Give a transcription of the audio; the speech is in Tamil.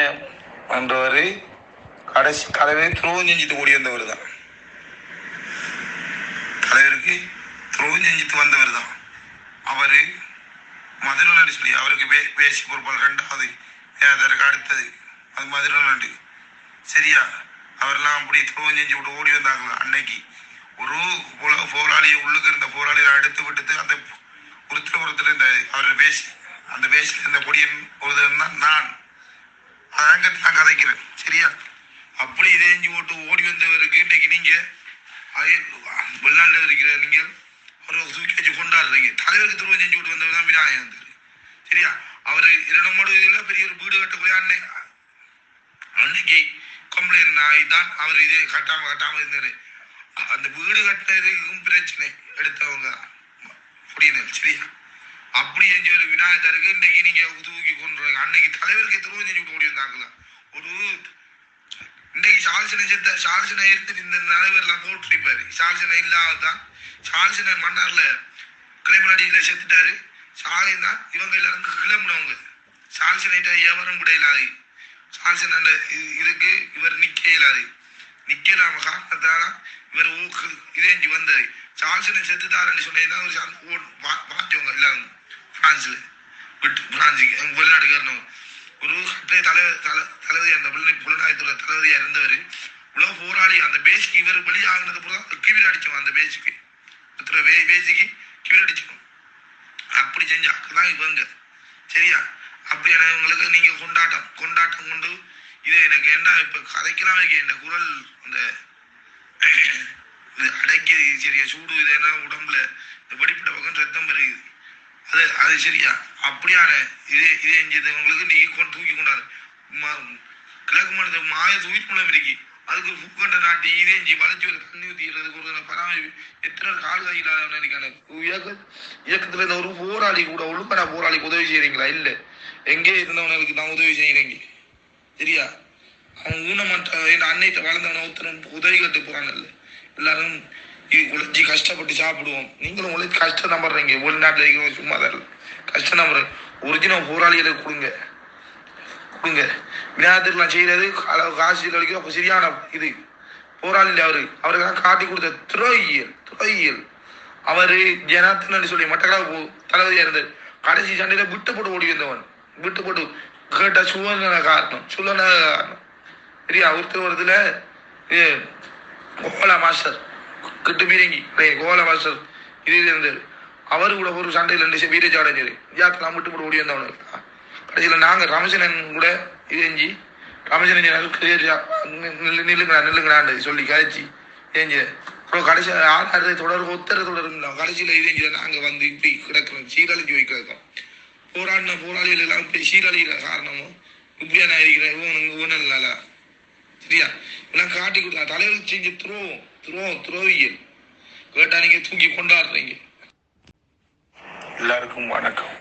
விநாயகம் என்றவர் கடைசி தலைவர் துரோகம் செஞ்சுட்டு ஓடி வந்தவர் தான். தலைவருக்கு துரோகம் செஞ்சுட்டு வந்தவர் தான். அவரு மதுரை சொல்லி அவருக்கு பேசி பொறுப்பால் 2வது அதற்கு அடுத்தது அது மதுரை நண்டு. சரியா, அவரெல்லாம் அப்படி துரோகம் செஞ்சு விட்டு ஓடி வந்தாங்களா. அன்னைக்கு ஒரு போராளியை உள்ளுக்கு இருந்த போராளியை எடுத்து விட்டு அந்த ஒருத்தர் இருந்த அவர் பேசி அந்த பேசில் இருந்த பொடியன் ஒருத்தர் தான் நான் அங்கத்தை நான் கதைக்கிறேன். சரியா, அப்படி இதைஞ்சு போட்டு ஓடி வந்தவருக்கு இன்றைக்கு நீங்க வெளிநாட்டில் இருக்கிற நீங்கள் ஒரு தூக்கி வச்சு கொண்டாடுறீங்க. தலைவருக்கு துரோகம் செஞ்சு விட்டு வந்தவர் தான் விநாயகம் வந்தார். சரியா, அவர் 2 இதில் பெரிய ஒரு வீடு கட்டக்கூடிய அன்னைக்கு கம்ப்ளைண்ட் ஆகிதான் அவர் இதே கட்டாம இருந்தாரு. அந்த வீடு கட்டினதுக்கும் பிரச்சனை எடுத்தவங்க புரியல. சரியா, அப்படி செஞ்ச ஒரு விநாயகருக்கு இன்னைக்கு நீங்க தூக்கி கொண்டு அன்னைக்கு தலைவருக்கு துரோகம் செஞ்சு விட்டு ஓடி வந்தாங்களா. ஒரு இன்னைக்கு சால்சனை எடுத்துட்டு இந்த தலைவர்லாம் போட்டிருப்பாரு. சால்சனை இல்லாதான் சால்சனை மன்னார்ல கிளைமநாடியில செத்துட்டாரு. சாலை தான் இவங்க எல்லாரும் கிளம்புனவங்க. சால்சனைட்ட எவரும் கூட இல்லாது. சால்சன் அந்த இதுக்கு இவர் நிக்க இல்லாம காரணத்தால இவர் இதேஞ்சி வந்தது. சால்சனை செத்துட்டாருன்னு சொன்னதுதான் ஒரு மாற்றவங்க எல்லாரும் பிரான்ஸ்ல விட்டு பிரான்ஸுக்கு வெளிநாட்டுக்காரனவங்க ஒரு தளபதி அந்த புலனாய்த்துறை தளபதியா இருந்தவர். இவ்வளவு போராளி அந்த பேசிக்கு இவர் வெளியாகினது கீழ் அடிச்சோம். அந்த பேசிக்கு பேசிக்கு கீழ் அடிச்சோம். அப்படி செஞ்சாதான் இவங்க. சரியா, அப்படியானவங்களுக்கு நீங்க கொண்டாட்டம் கொண்டு இது எனக்கு என்ன இப்ப கதைக்கலாம் இந்த குரல் அந்த அடைக்கி. சரியா, சூடு இது என்ன உடம்புல வெடிப்பட்ட பக்கம் ரத்தம் வருது. அது சரியா, அப்படியான இதேங்களுக்கு நீங்க தூக்கி கொண்டாரு கிழக்கு மாநில மாய தூக்கி மூலம் இருக்கு. அதுக்கு பூக்கண்ட நாட்டி இதேஞ்சி வளைச்சி ஒரு தண்ணி ஊத்திக்கிறதுக்கு ஒரு பராமரிப்பு எத்தனை கால் கையிலான இயக்கத்துல இருந்த ஒரு போராளி கூட ஒழுங்கா போராளிக்கு உதவி செய்யறீங்களா? இல்ல, எங்கே இருந்தவனுக்கு நான் உதவி செய்யறீங்க. சரியா, அவன் ஊனமற்ற அன்னைத்த வளர்ந்தவன ஒருத்தரும் உதவி கட்டு போறாங்கல்ல. எல்லாரும் உழைச்சி கஷ்டப்பட்டு சாப்பிடுவோம். நீங்களும் உழைச்சி கஷ்டம் நம்புறீங்க. வெளிநாட்டில் இருக்கிறவங்க சும்மா தரல கஷ்டம் நம்புற ஒரிஜினல் போராளிகளுக்கு கொடுங்க. விநாயகத்துக்குலாம் செய்யறது காசு கழிக்கும். அப்ப சரியான இது போராளி அவருக்கெல்லாம் காட்டி கொடுத்த துறையியல் அவரு ஜனார்த்தன் சொல்லி மட்டக்களப்பு தளபதியா இருந்தார். கடைசி சண்டையில விட்டு போட்டு ஓடி வந்தவன். விட்டு போட்டு கேட்ட சுவன காரணம். சரியா, ஒருத்தர் கோலா மாஸ்டர் கிட்டு பீரங்கி கோலா மாஸ்டர் இது இருந்தாரு. அவரு கூட ஒரு சண்டையில் 2 வீரச்சாடைஞ்சாரு. யாக்கெல்லாம் விட்டு போட்டு ஓடி வந்தவனு. கடைசியில நாங்க ரமேசனன் கூட இதேஞ்சி ரமேசன் நில்லுங்கடான்னு சொல்லி கழிச்சு ஏஞ்சி அப்புறம் கடைசி 6 தொடரும் கடைசியில இதேஞ்சி நாங்க வந்து இப்படி கிடக்கிறோம். சீரழிஞ்சு போய் கிடக்கிறோம். போராளிகள் எல்லாம் இப்படி சீரழிகிற காரணமும் இப்படியா நான் இருக்கிறேன் ஊனல்ல. சரியா, எல்லாம் காட்டி கொடுத்தா தலைவர் செஞ்சு துரோவியல் கேட்டா நீங்க தூக்கி கொண்டாடுறீங்க. எல்லாருக்கும் வணக்கம்.